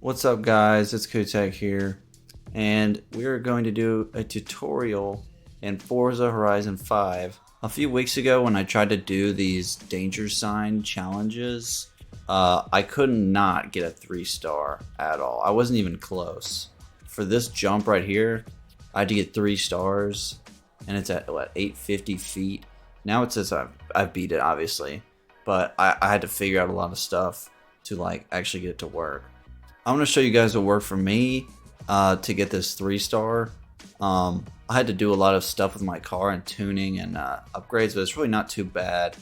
What's up guys, it's Kutek here, and we are going to do a tutorial in Forza Horizon 5. A few weeks ago when I tried to do these danger sign challenges, I could not get a 3-star at all. I wasn't even close. For this jump right here, I had to get 3 stars, and it's at what, 850 feet. Now it says I've beat it obviously, but I had to figure out a lot of stuff to like actually get it to work. I'm going to show you guys what worked for me to get this 3-star. I had to do a lot of stuff with my car and tuning and upgrades, but it's really not too bad.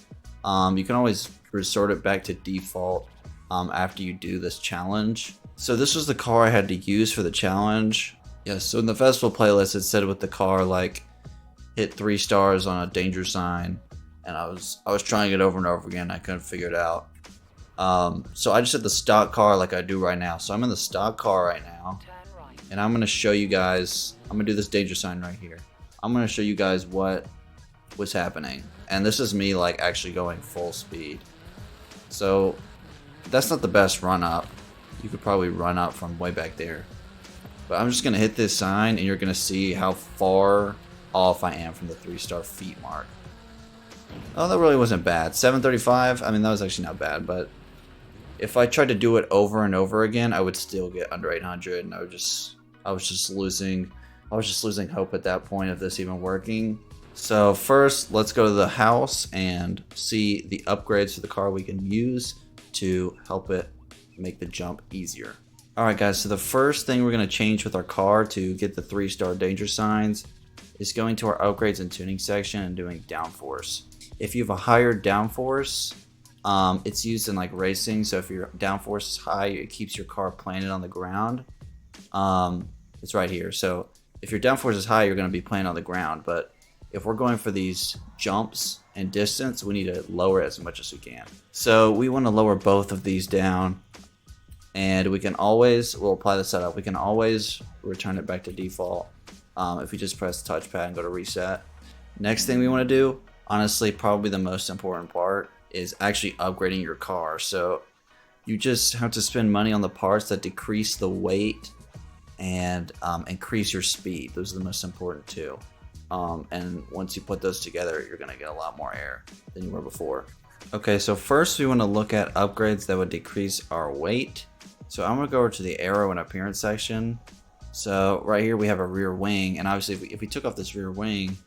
You can always resort it back to default after you do this challenge. So this was the car I had to use for the challenge. Yeah, so in the festival playlist it said with the car like hit 3 stars on a danger sign, and I was trying it over and over again. I couldn't figure it out. So I just hit the stock car like I do right now. So I'm in the stock car right now, and I'm going to show you guys, I'm going to do this danger sign right here. I'm going to show you guys what was happening. And this is me like actually going full speed. So that's not the best run up. You could probably run up from way back there. But I'm just going to hit this sign and you're going to see how far off I am from the 3-star feet mark. Oh, that really wasn't bad. 735, I mean that was actually not bad, but if I tried to do it over and over again, I would still get under 800, and I was just losing hope at that point of this even working. So first, let's go to the house and see the upgrades to the car we can use to help it make the jump easier. Alright guys, so the first thing we're going to change with our car to get the 3-star danger signs is going to our upgrades and tuning section and doing downforce. If you have a higher downforce, it's used in like racing, so if your downforce is high, it keeps your car planted on the ground. It's right here. So if your downforce is high, you're going to be planted on the ground, but if we're going for these jumps and distance, we need to lower it as much as we can. So we want to lower both of these down, and we can always, we'll apply the setup, we can always return it back to default if we just press the touchpad and go to reset. Next thing we want to do, honestly probably the most important part, is actually upgrading your car. So you just have to spend money on the parts that decrease the weight and increase your speed. Those are the most important too. And once you put those together, you're gonna get a lot more air than you were before. Okay, so first we want to look at upgrades that would decrease our weight. So I'm gonna go over to the aero and appearance section. So right here we have a rear wing, and obviously if we took off this rear wing,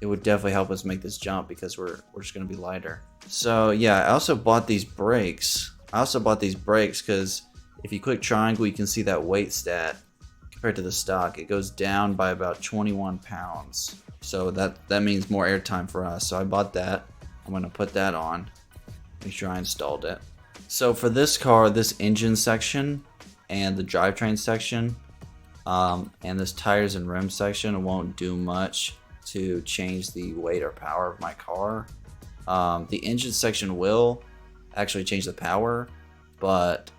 it would definitely help us make this jump because we're just going to be lighter. So yeah, I also bought these brakes. Because if you click triangle, you can see that weight stat compared to the stock. It goes down by about 21 pounds. So that means more airtime for us. So I bought that. I'm going to put that on. Make sure I installed it. So for this car, this engine section and the drivetrain section and this tires and rim section won't do much to change the weight or power of my car. The engine section will actually change the power, but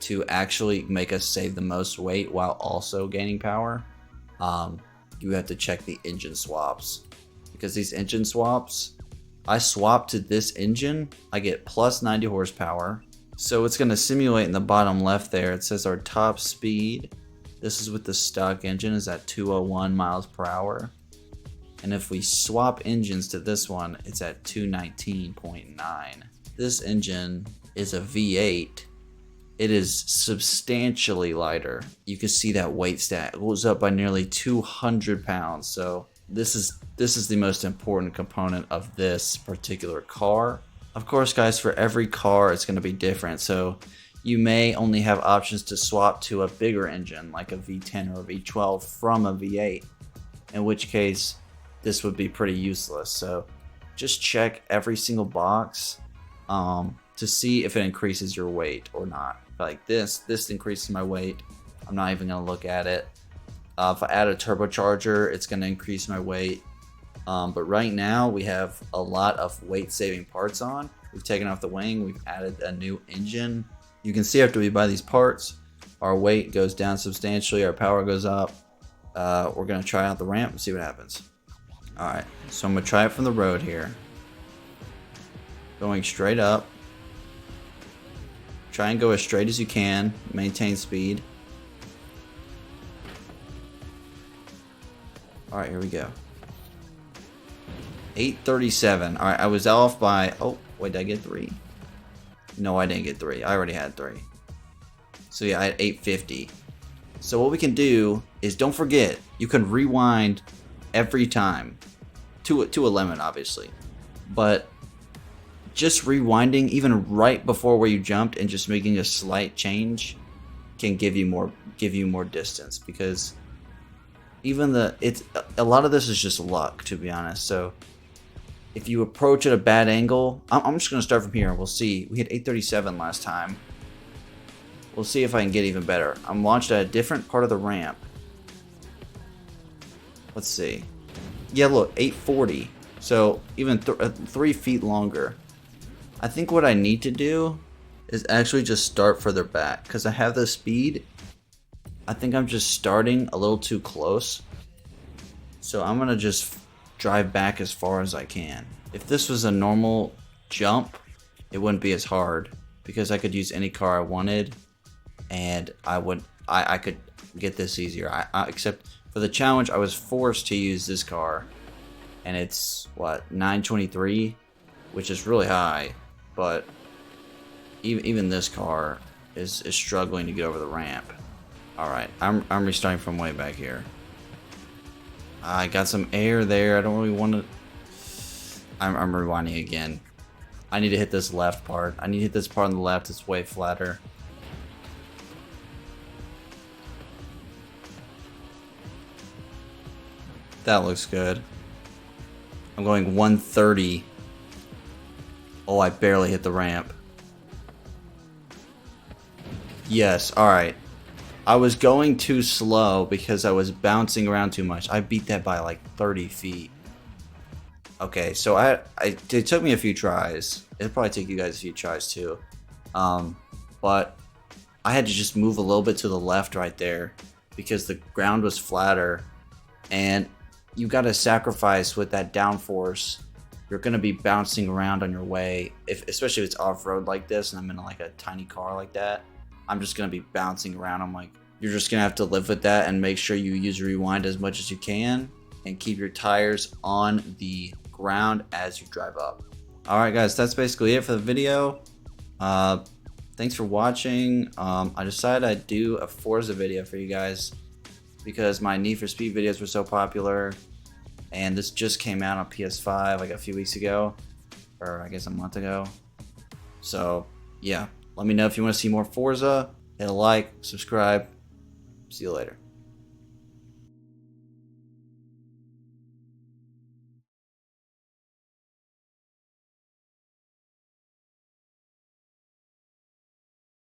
to actually make us save the most weight while also gaining power, you have to check the engine swaps, because these engine swaps, I swap to this engine, I get plus 90 horsepower. So it's going to simulate in the bottom left there. It says our top speed, this is with the stock engine, is at 201 miles per hour. And if we swap engines to this one, it's at 219.9. This engine is a V8. It is substantially lighter. You can see that weight stat. It goes up by nearly 200 pounds. So this is the most important component of this particular car. Of course, guys, for every car, it's going to be different. So you may only have options to swap to a bigger engine, like a V10 or a V12 from a V8, in which case this would be pretty useless. So just check every single box to see if it increases your weight or not. Like this increases my weight. I'm not even gonna look at it. If I add a turbocharger, it's gonna increase my weight. But right now we have a lot of weight saving parts on. We've taken off the wing, we've added a new engine. You can see after we buy these parts, our weight goes down substantially, our power goes up. We're gonna try out the ramp and see what happens. Alright, so I'm going to try it from the road here. Going straight up. Try and go as straight as you can. Maintain speed. Alright, here we go. 837. Alright, I was off by... Oh, wait, did I get 3? No, I didn't get 3. I already had 3. So yeah, I had 850. So what we can do is, don't forget, you can rewind every time. To a limit, obviously. But just rewinding, even right before where you jumped and just making a slight change, can give you more distance, because even a lot of this is just luck, to be honest. So if you approach at a bad angle, I'm just gonna start from here. We'll see. We hit 837 last time. We'll see if I can get even better. I'm launched at a different part of the ramp. Let's see. Yeah, look, 840. So even 3 feet longer. I think what I need to do is actually just start further back, because I have the speed. I think I'm just starting a little too close. So I'm going to just drive back as far as I can. If this was a normal jump, it wouldn't be as hard, because I could use any car I wanted, and I could get this easier. Except for the challenge, I was forced to use this car, and it's what, 923, which is really high, but even this car is struggling to get over the ramp. All right, I'm restarting from way back here. I got some air there. I don't really want to. I'm rewinding again. I need to hit this left part. I need to hit this part on the left. It's way flatter. That looks good. I'm going 130. Oh, I barely hit the ramp. Yes, alright. I was going too slow because I was bouncing around too much. I beat that by like 30 feet. Okay, so it took me a few tries. It'll probably take you guys a few tries too. But I had to just move a little bit to the left right there because the ground was flatter, and you got to sacrifice with that downforce. You're going to be bouncing around on your way, especially if it's off-road like this and I'm in like a tiny car like that. I'm just going to be bouncing around. I'm like, you're just going to have to live with that and make sure you use rewind as much as you can and keep your tires on the ground as you drive up. Alright guys, that's basically it for the video. Thanks for watching. I decided I'd do a Forza video for you guys because my Need for Speed videos were so popular, and this just came out on PS5 like a few weeks ago, or I guess a month ago. So yeah, let me know if you want to see more Forza. Hit a like, subscribe. See you later.